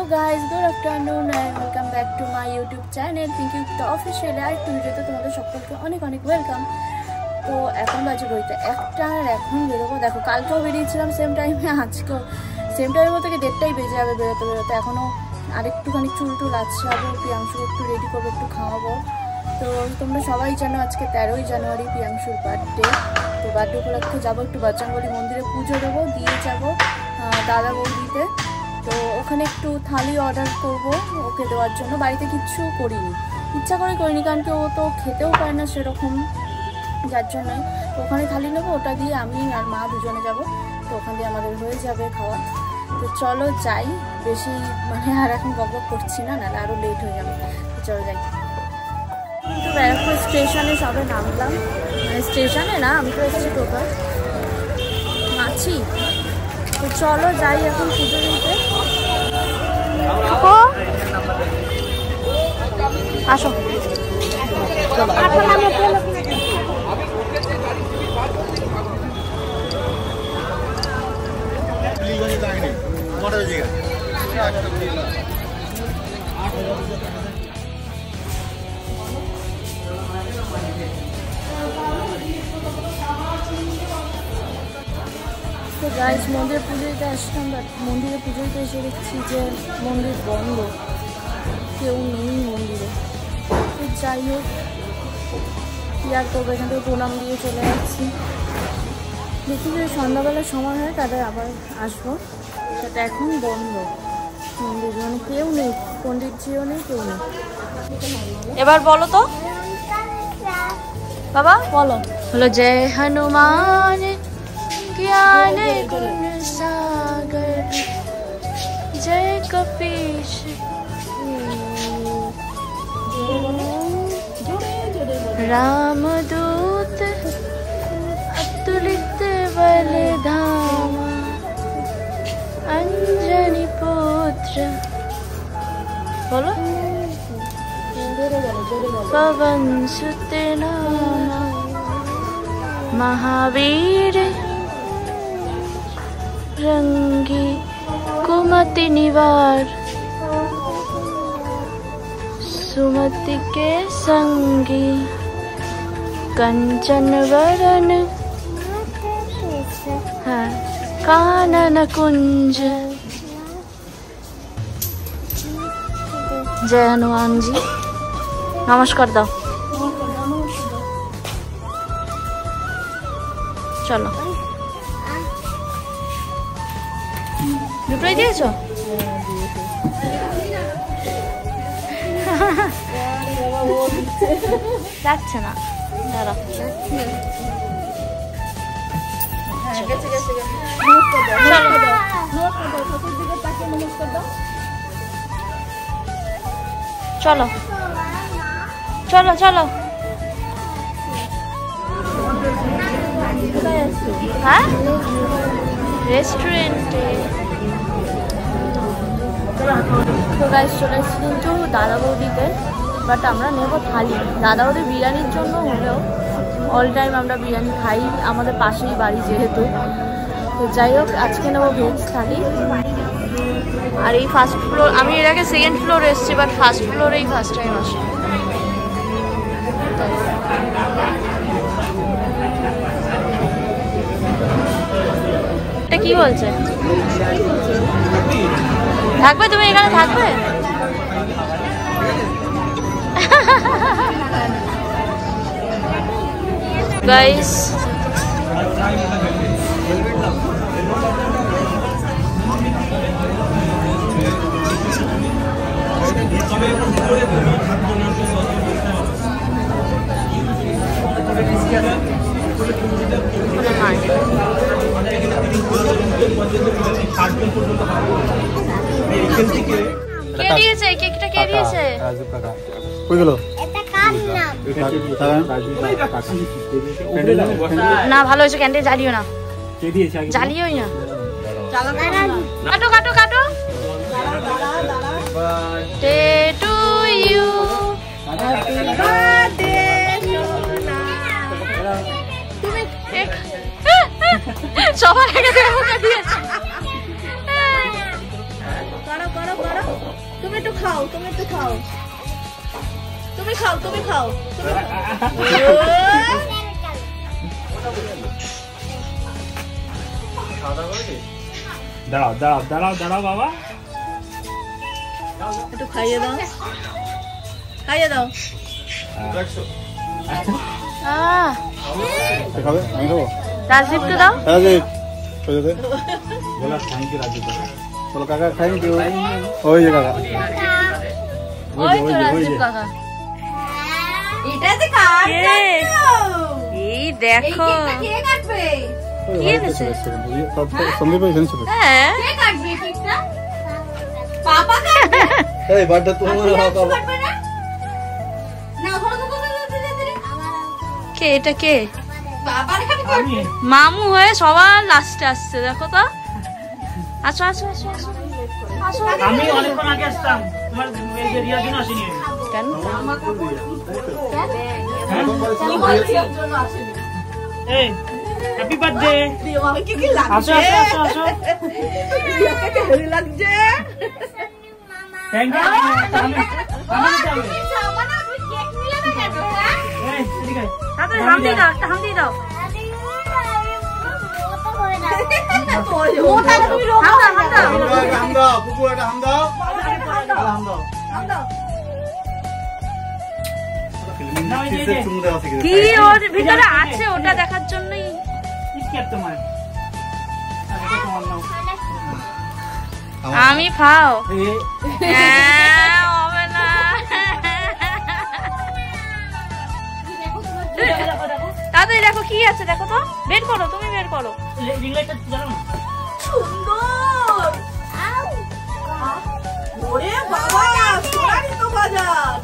guys, good afternoon and welcome back to my YouTube channel Pinky the Official আর একটু ভিডিওতে তোমাদের সকলকে অনেক অনেক ওয়েলকাম। তো এখন বাজে বইতে একটা আর এখন বেরোবো। দেখো কালকেও বেরিয়েছিলাম সেম টাইমে, আজকেও সেম টাইমের মতো 1:30টাই বেজে যাবে বেরোতে বেরোতে। এখনও আরেকটুখানি চুল টুল আছড়াবো, প্রিয়াংশুকে একটু রেডি করবো, একটু খাওয়াবো। তো তোমরা সবাই জানো আজকে 13ই জানুয়ারি প্রিয়াংশুর বার্থডে। তো বার্থডে উপলক্ষে যাবো একটু বাচ্চাঙ্গলি মন্দিরে পুজো দেবো, দিয়ে যাবো দাদা বৌদিতে। তো ওখানে একটু থালি অর্ডার করব ওকে দেওয়ার জন্য। বাড়িতে কিচ্ছু করিনি, ইচ্ছা করে করিনি, কারণ কি ও তো খেতেও পারে না সেরকম, যার জন্যই ওখানে থালি নেবো। ওটা দিয়ে আমি আর মা দুজনে যাব, তো ওখান দিয়ে আমাদের হয়ে যাবে খাওয়া। তো চলো যাই, বেশি মানে আর এখন বকবক করছি না, নাহলে আরও লেট হয়ে যাবে। চলো যাই। কিন্তু ব্যারাকপুর স্টেশনে সবে নামলাম, মানে স্টেশনে না, আমি তো এসেছি টোটাল আছি। তো চলো যাই এখন পুজো দিতে। আসো তো গাইস মন্দিরে পুজো দিতে আসলাম, বাট মন্দিরে পুজো দিতে এসে দেখছি যে মন্দির বন্ধ, কেউ নেই মন্দিরে। তো যাই হোক কি আর করবো, এখান থেকে প্রণাম দিয়ে চলে যাচ্ছি। দেখি যে সন্ধ্যাবেলার সময় হয় তাদের আবার আসবো। সেটা এখন বন্ধ মন্দির, মানে কেউ নেই, পণ্ডিতজিও নেই, কেউ নেই। এবার বলো তো বাবা, বলো। হলো জয় হনুমান ज्ञान गुण सागर जय कपीश रामदूत अतुलित बलधामा अंजनी पुत्र बोलो पवन सुत नामा महावीर रंगी कुमति निवार सुमति के संगी कंचन वरण हाँ कानन कुंज। जय हनुमान जी, नमस्कार दाओ। चलो দুটোই দিয়েছো? যাচ্ছে না, চলো চলো চলো। হ্যাঁ রেস্টুরেন্টে। তো গাইস চলে এসেছি কিন্তু দাদা বৌদিতে, বাট আমরা নেবো থালি। দাদা বৌদি বিরিয়ানির জন্য হলেও অল টাইম আমরা বিরিয়ানি খাই, আমাদের পাশেই বাড়ি যেহেতু। তো যাই হোক আজকে নেবো ভেজ থালি। আর এই ফার্স্ট ফ্লোর, আমি এর আগে সেকেন্ড ফ্লোরে এসেছি, বাট ফার্স্ট ফ্লোরেই ফার্স্ট টাইম আসি। এটা কি বলছে? থাকবে তুমি এখানে, থাকবে? গাইস কে দিয়েছে কেকটা? কে দিয়েছে? কই গেল? এটা কার নাম? না ভালো হয়েছে, ক্যান্ডেল জ্বালিও না। কে দিয়েছে? জ্বালিওই না। কাটো কাটো কাটো। Day to you, happy birthday সোনা। তুমি সবার আগে দিয়েছে। করো করো করো। তুমি একটু খাও, তুমি একটু খাও, তুমি খাও, তুমি খাও, তুমি দাঁড়াও দাঁড়াও দাঁড়াও দাঁড়াও বাবা, একটু খাইয়ে দাও, খাইয়ে দাও। রাজদীপকে দাও। বলো থ্যাংক ইউ রাজু, বলো কাকা থ্যাংক ইউ। ওই যে কাকা, ওই তো রাজদীপ কাকা। এটাতে কাটবে, এই দেখো কে কাটবে, কি এনেছে সন্দীপ ভাই সেন্স। হ্যাঁ কে কাটবে কেকটা? পাপা কাটবে। এই বার্থডে তোমার কাটবে না? না ধরো তো কে, এটা কে? বাবার এখানে কাটবে। মামু হয়ে সবার লাস্টে আসছে, দেখো তো। আসো আসো আসো আসো। আমি অনেকক্ষণ আগে আসতাম, তোমার এই যে রিয়া দিন আসেনি কেন? এই হ্যাপি বার্থডে। আসো আসো আসো আসো। Thank you. হাম দিয়ে দাও, একটা হাম দিয়ে দাও। কি ওর ভিতরে আছে ওটা দেখার জন্যই। আমি খাও হবে না। তাড়াতাড়ি দেখো কি আছে, দেখো তো, বের করো, তুমি বের করো। সুন্দর। ওরে বাবা, সোনারি তো বাজার।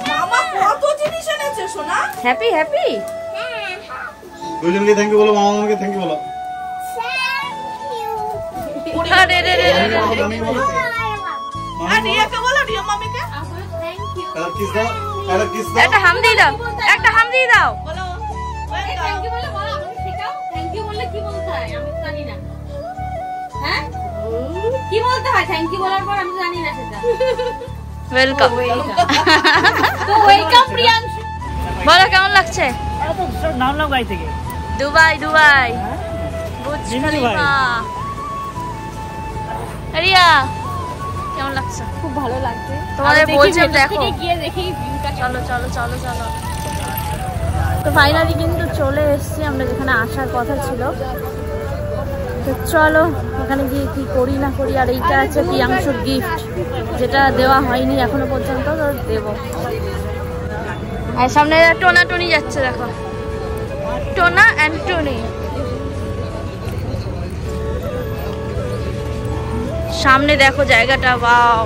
মামা কত জিনিস এনেছে সোনা। Happy happy. দুজনকে থ্যাংক ইউ বলো, মামাকে থ্যাংক ইউ বলো। আরে রে রে রে। আর রিয়াকে বলো, রিয়া মামিকে থ্যাংক ইউ। আর কিস দাও, আর কিস দাও। একটা হাম দিয়ে দাও, একটা হাম দিয়ে দাও। বলো থ্যাংক ইউ বলে বলো, আমাকে শেখাও। থ্যাংক ইউ বললে কি বলতে হয় আমি তো জানি না। হ্যাঁ কি বলতে হয় থ্যাংক ইউ বলার পর? আমি জানি না সেটা। ওয়েলকাম। তো ওয়েলকাম প্রিয়াংশু। বলো কেমন লাগছে? নামলাম গাড়ি থেকে। Dubai Dubai, Burj Khalifa. Riya কেমন লাগছে? খুব ভালো লাগছে। তোমাদের বলছেন দেখো, গিয়ে দেখি ভিউটা। চলো চলো চলো চলো। তো ফাইনালি কিন্তু চলে এসেছি আমরা যেখানে আসার কথা ছিল। তো চলো ওখানে গিয়ে কি করি না করি। আর এইটা আছে প্রিয়াংশুর গিফট, যেটা দেওয়া হয়নি এখনো পর্যন্ত, তো দেবো। আর সামনে টোনা টনি যাচ্ছে, দেখো টোনা অ্যান্ড টনি। সামনে দেখো জায়গাটা, ওয়াও।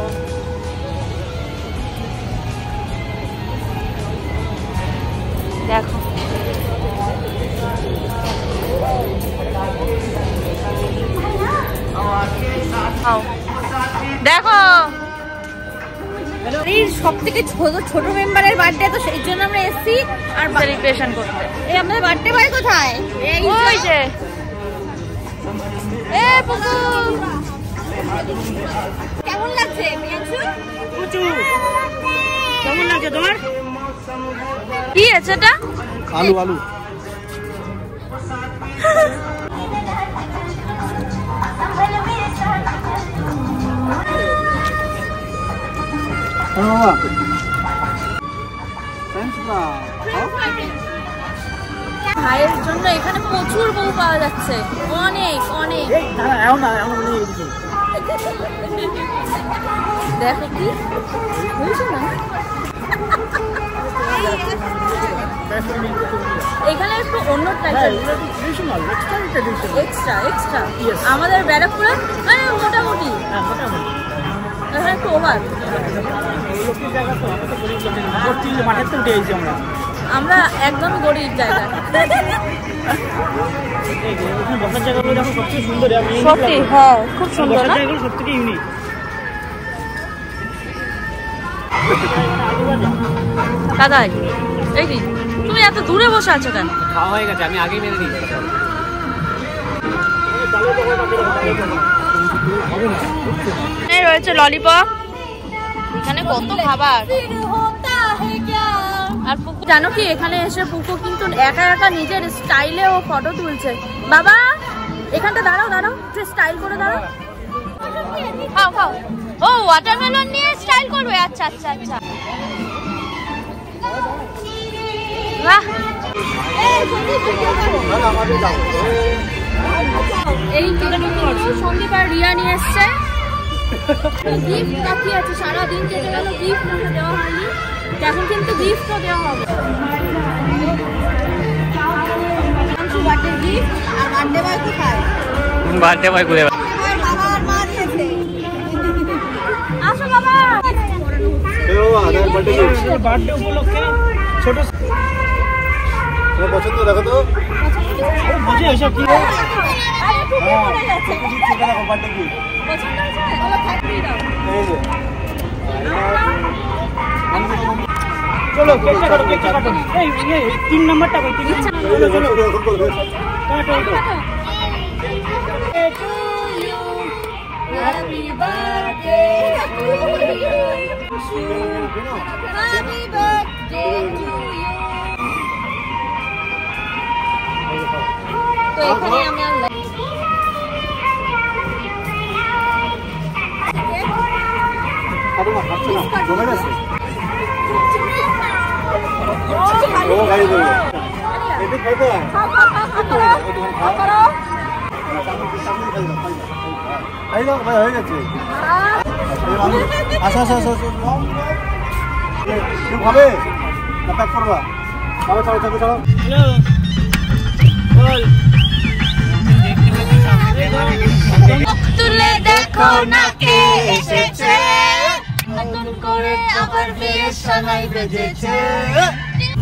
দেখো দেখো সব থেকে ছোট মেম্বারের বার্থডে, তো সেই জন্য আমরা এসেছি আর সেলিব্রেশন করতে। এই আমাদের বার্থডে বয় কোথায়? ওই যে এ পুকু। কেমন লাগছে প্রিয়াংশু? কেমন লাগছে তোমার? কি আছে এটা? আলু আলু। ভাইয়ের জন্য এখানে প্রচুর বউ পাওয়া যাচ্ছে, অনেক অনেক। দেখো কি বুঝছো না, এখানে একটু অন্য টাইপের এক্সট্রা এক্সট্রা। আমাদের ব্যারাকপুরে মোটামুটি, এখানে একটু ওভার। আমরা একদম গরিব জায়গা। সত্যি হ্যাঁ, খুব সুন্দর না? সবথেকে ইউনিক। দাদাই এই কি তুমি এত দূরে বসে আছো কেন? খাওয়া হয়ে গেছে, আমি আগেই মেরে দিই। এখানে রয়েছে ললিপপ, এখানে কত খাবার। আর পুকু জানো কি, এখানে এসে পুকু কিন্তু একা একা নিজের স্টাইলে ও ফটো তুলছে। বাবা এখানটা দাঁড়াও দাঁড়াও, একটু স্টাইল করে দাঁড়াও। খাও খাও। ও ওয়াটারমেলন নিয়ে স্টাইল করবে? আচ্ছা আচ্ছা আচ্ছা, বাহ। এই সন্দীপ আর রিয়া নিয়ে এসছে গিফট। বাকি আছে, সারাদিন কেটে গেল গিফট না দেওয়া হয়নি, এখন কিন্তু গিফটও দেওয়া হবে। বার্থডে গিফট আর বার্থডে বয় কোথায়? বার্থডে বয় ঘুরে বাবা আর মা দিয়েছে। আসো বাবা। বার্থডে উপলক্ষে ছোট পছন্দ দেখো তো, বুঝে ওইসব কি চলো কেকটা কাটো, কেকটা কাটো। এই 3 নাম্বারটা কই? 3 চলো চলো কাটো কাটো। Happy birthday to you. Happy birthday to you. তো এখানে আমি আনলাম জমে গেছে। ও গাড়ি দেবে এটা খাইতে হয়। খাই দাও ভাই, হয়ে গেছে। আচ্ছা আচ্ছা আচ্ছা, তুমি খাবে না প্যাক করবা? চলো চলো চলো চলো। হ্যালো বল। তুলে দেখো না কে এসেছে, নতুন করে আবার বিয়ের সানাই বেজেছে।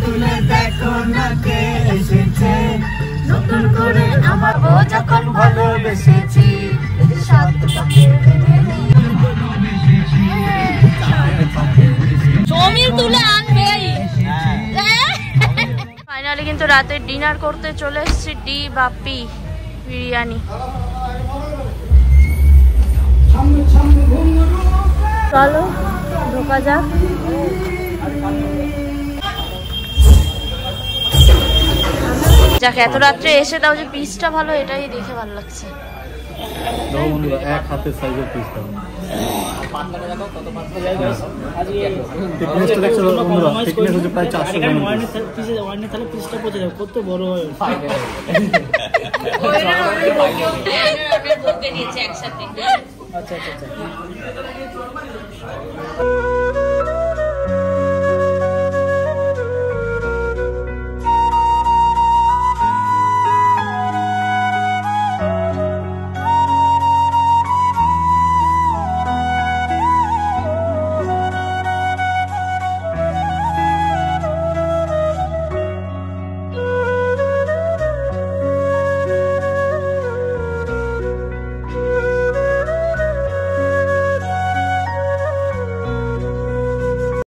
তুলে দেখো না কে এসেছে, নতুন করে আমার ও যখন ভালোবেসেছি। জমিল তুলে আনবেই। ফাইনালি কিন্তু রাতে ডিনার করতে চলে এসেছি ডি বাপি বিরিয়ানি। চলো ঢোকা যাক। যাক এত রাত্রে এসে তাও যে পিসটা ভালো, এটাই দেখে ভালো লাগছে। এক হাতের সাইজের পিস দাও। প্রায় 400 গ্রাম। পিসটা পচে যাবে, কত বড় হয়। একসাথে। আচ্ছা আচ্ছা আচ্ছা।